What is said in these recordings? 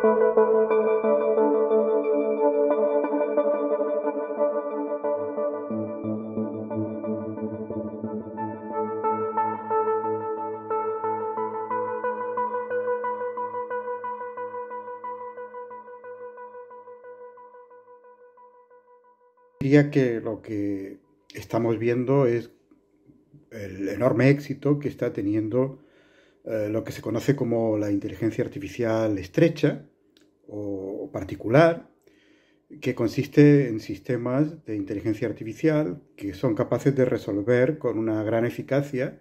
Diría que lo que estamos viendo es el enorme éxito que está teniendo lo que se conoce como la inteligencia artificial estrecha o particular, que consiste en sistemas de inteligencia artificial que son capaces de resolver con una gran eficacia,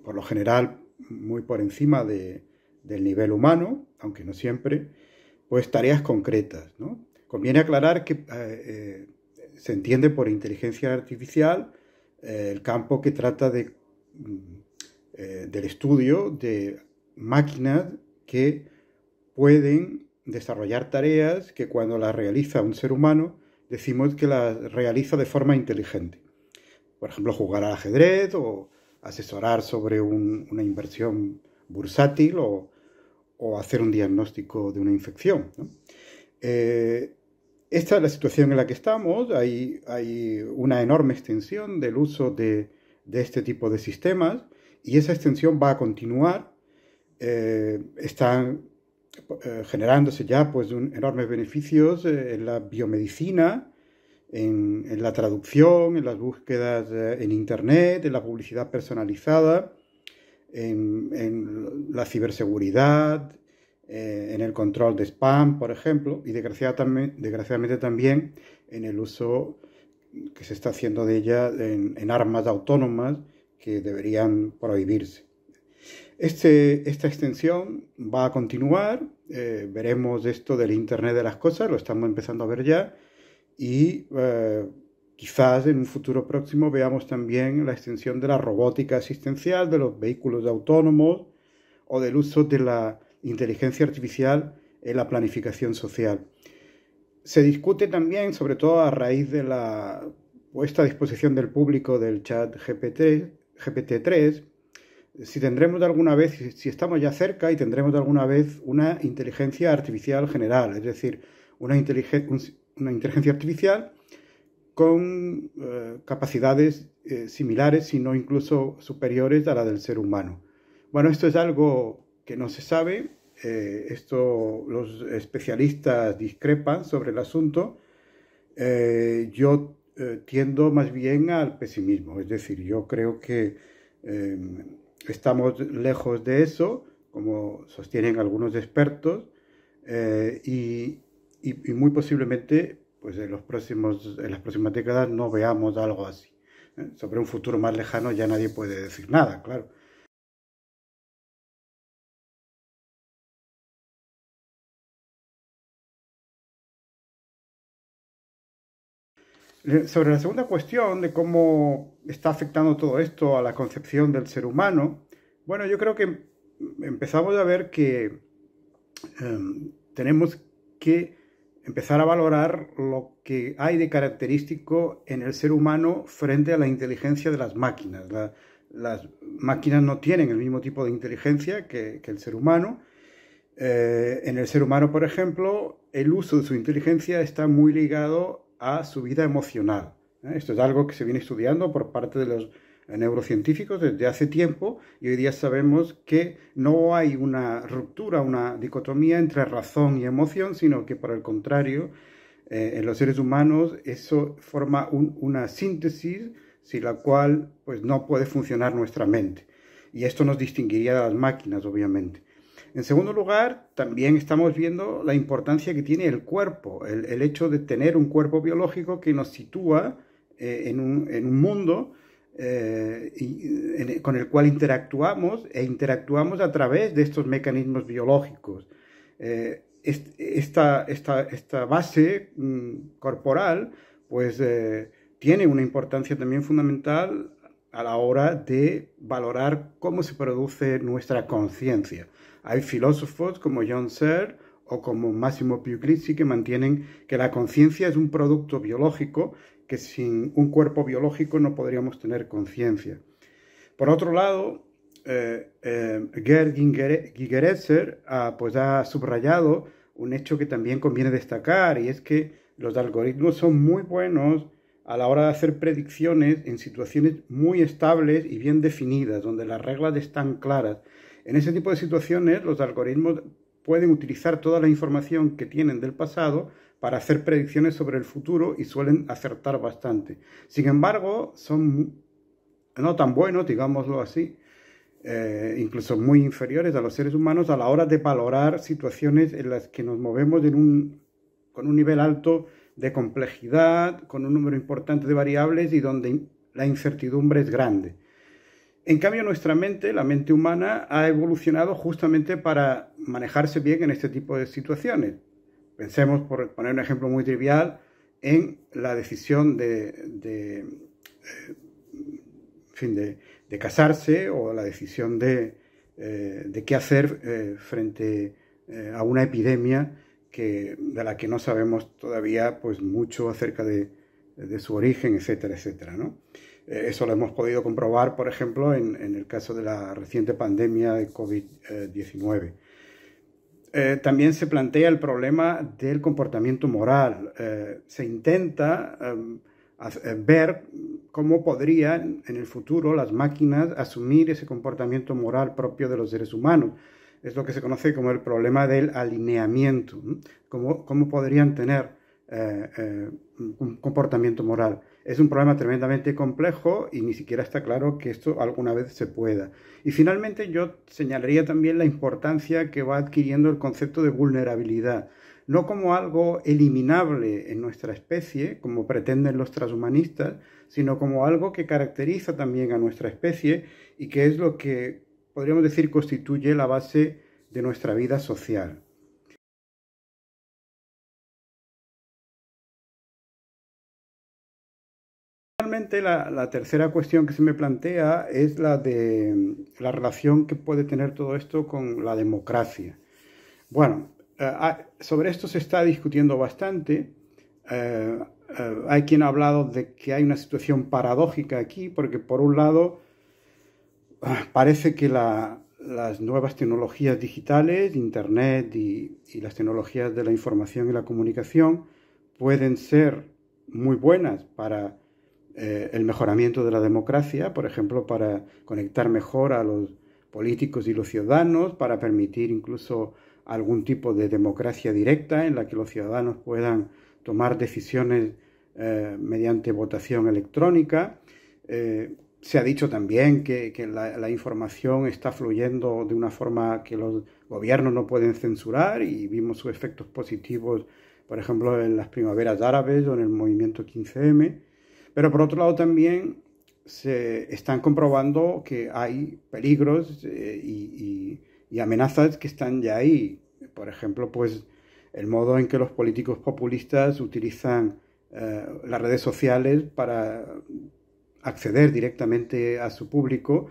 por lo general muy por encima del nivel humano, aunque no siempre, pues tareas concretas, ¿no? Conviene aclarar que se entiende por inteligencia artificial el campo que trata del estudio de máquinas que pueden desarrollar tareas que cuando las realiza un ser humano decimos que las realiza de forma inteligente. Por ejemplo, jugar al ajedrez o asesorar sobre una inversión bursátil o hacer un diagnóstico de una infección, ¿no? Esta es la situación en la que estamos. Hay una enorme extensión del uso de este tipo de sistemas y esa extensión va a continuar. Están generándose ya pues enormes beneficios en la biomedicina, en la traducción, en las búsquedas en Internet, en la publicidad personalizada, en la ciberseguridad, en el control de spam, por ejemplo, y desgraciadamente también en el uso que se está haciendo de ella en armas autónomas que deberían prohibirse. Esta extensión va a continuar, veremos esto del Internet de las cosas, lo estamos empezando a ver ya, y quizás en un futuro próximo veamos también la extensión de la robótica asistencial, de los vehículos autónomos o del uso de la inteligencia artificial en la planificación social. Se discute también, sobre todo a raíz de la puesta a disposición del público del chat GPT-3, si tendremos alguna vez, si estamos ya cerca y tendremos alguna vez una inteligencia artificial general, es decir, una inteligencia artificial con capacidades similares, si no incluso superiores a la del ser humano. Bueno, esto es algo que no se sabe, los especialistas discrepan sobre el asunto. Yo tiendo más bien al pesimismo, es decir, yo creo que estamos lejos de eso, como sostienen algunos expertos, y muy posiblemente pues en las próximas décadas no veamos algo así. Sobre un futuro más lejano ya nadie puede decir nada, claro. Sobre la segunda cuestión de cómo está afectando todo esto a la concepción del ser humano, bueno, yo creo que empezamos a ver que tenemos que empezar a valorar lo que hay de característico en el ser humano frente a la inteligencia de las máquinas. Las máquinas no tienen el mismo tipo de inteligencia que el ser humano. En el ser humano, por ejemplo, el uso de su inteligencia está muy ligado a su vida emocional. Esto es algo que se viene estudiando por parte de los neurocientíficos desde hace tiempo y hoy día sabemos que no hay una ruptura, una dicotomía entre razón y emoción, sino que por el contrario, en los seres humanos eso forma una síntesis sin la cual pues, no puede funcionar nuestra mente. Y esto nos distinguiría de las máquinas, obviamente. En segundo lugar, también estamos viendo la importancia que tiene el cuerpo, el hecho de tener un cuerpo biológico que nos sitúa en un mundo con el cual interactuamos a través de estos mecanismos biológicos. Esta base corporal pues tiene una importancia también fundamental a la hora de valorar cómo se produce nuestra conciencia. Hay filósofos como John Searle o como Massimo Puglisi que mantienen que la conciencia es un producto biológico, que sin un cuerpo biológico no podríamos tener conciencia. Por otro lado, Gerd Gigerenzer pues ha subrayado un hecho que también conviene destacar, y es que los algoritmos son muy buenos a la hora de hacer predicciones en situaciones muy estables y bien definidas, donde las reglas están claras. En ese tipo de situaciones, los algoritmos pueden utilizar toda la información que tienen del pasado para hacer predicciones sobre el futuro y suelen acertar bastante. Sin embargo, son no tan buenos, digámoslo así, incluso muy inferiores a los seres humanos a la hora de valorar situaciones en las que nos movemos con un nivel alto de complejidad, con un número importante de variables y donde la incertidumbre es grande. En cambio, nuestra mente, la mente humana, ha evolucionado justamente para manejarse bien en este tipo de situaciones. Pensemos, por poner un ejemplo muy trivial, en la decisión de casarse o la decisión de qué hacer frente a una epidemia de la que no sabemos todavía pues, mucho acerca de su origen, etcétera, etcétera, ¿no? Eso lo hemos podido comprobar, por ejemplo, en el caso de la reciente pandemia de COVID-19. También se plantea el problema del comportamiento moral. Se intenta ver cómo podrían en el futuro las máquinas asumir ese comportamiento moral propio de los seres humanos. Es lo que se conoce como el problema del alineamiento. ¿Cómo podrían tener un comportamiento moral? Es un problema tremendamente complejo y ni siquiera está claro que esto alguna vez se pueda. Y finalmente yo señalaría también la importancia que va adquiriendo el concepto de vulnerabilidad, no como algo eliminable en nuestra especie, como pretenden los transhumanistas, sino como algo que caracteriza también a nuestra especie y que es lo que podríamos decir constituye la base de nuestra vida social. Finalmente, la tercera cuestión que se me plantea es la de la relación que puede tener todo esto con la democracia. Bueno, sobre esto se está discutiendo bastante. Hay quien ha hablado de que hay una situación paradójica aquí, porque por un lado parece que las nuevas tecnologías digitales, Internet y las tecnologías de la información y la comunicación pueden ser muy buenas para el mejoramiento de la democracia, por ejemplo, para conectar mejor a los políticos y los ciudadanos, para permitir incluso algún tipo de democracia directa en la que los ciudadanos puedan tomar decisiones mediante votación electrónica. Se ha dicho también que la información está fluyendo de una forma que los gobiernos no pueden censurar y vimos sus efectos positivos, por ejemplo, en las primaveras árabes o en el movimiento 15M. Pero por otro lado también se están comprobando que hay peligros y amenazas que están ya ahí. Por ejemplo, pues el modo en que los políticos populistas utilizan las redes sociales para acceder directamente a su público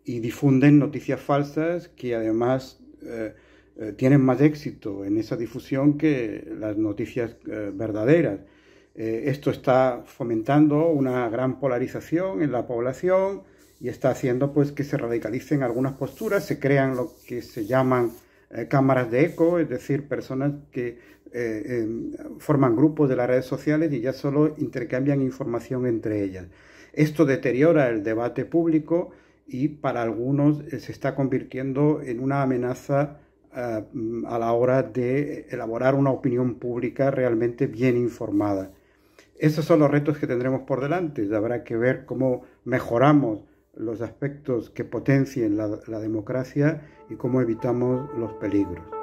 y difunden noticias falsas que además tienen más éxito en esa difusión que las noticias verdaderas. Esto está fomentando una gran polarización en la población y está haciendo pues que se radicalicen algunas posturas, se crean lo que se llaman cámaras de eco, es decir, personas que forman grupos de las redes sociales y ya solo intercambian información entre ellas. Esto deteriora el debate público y para algunos se está convirtiendo en una amenaza a la hora de elaborar una opinión pública realmente bien informada. Esos son los retos que tendremos por delante. Habrá que ver cómo mejoramos los aspectos que potencien la democracia y cómo evitamos los peligros.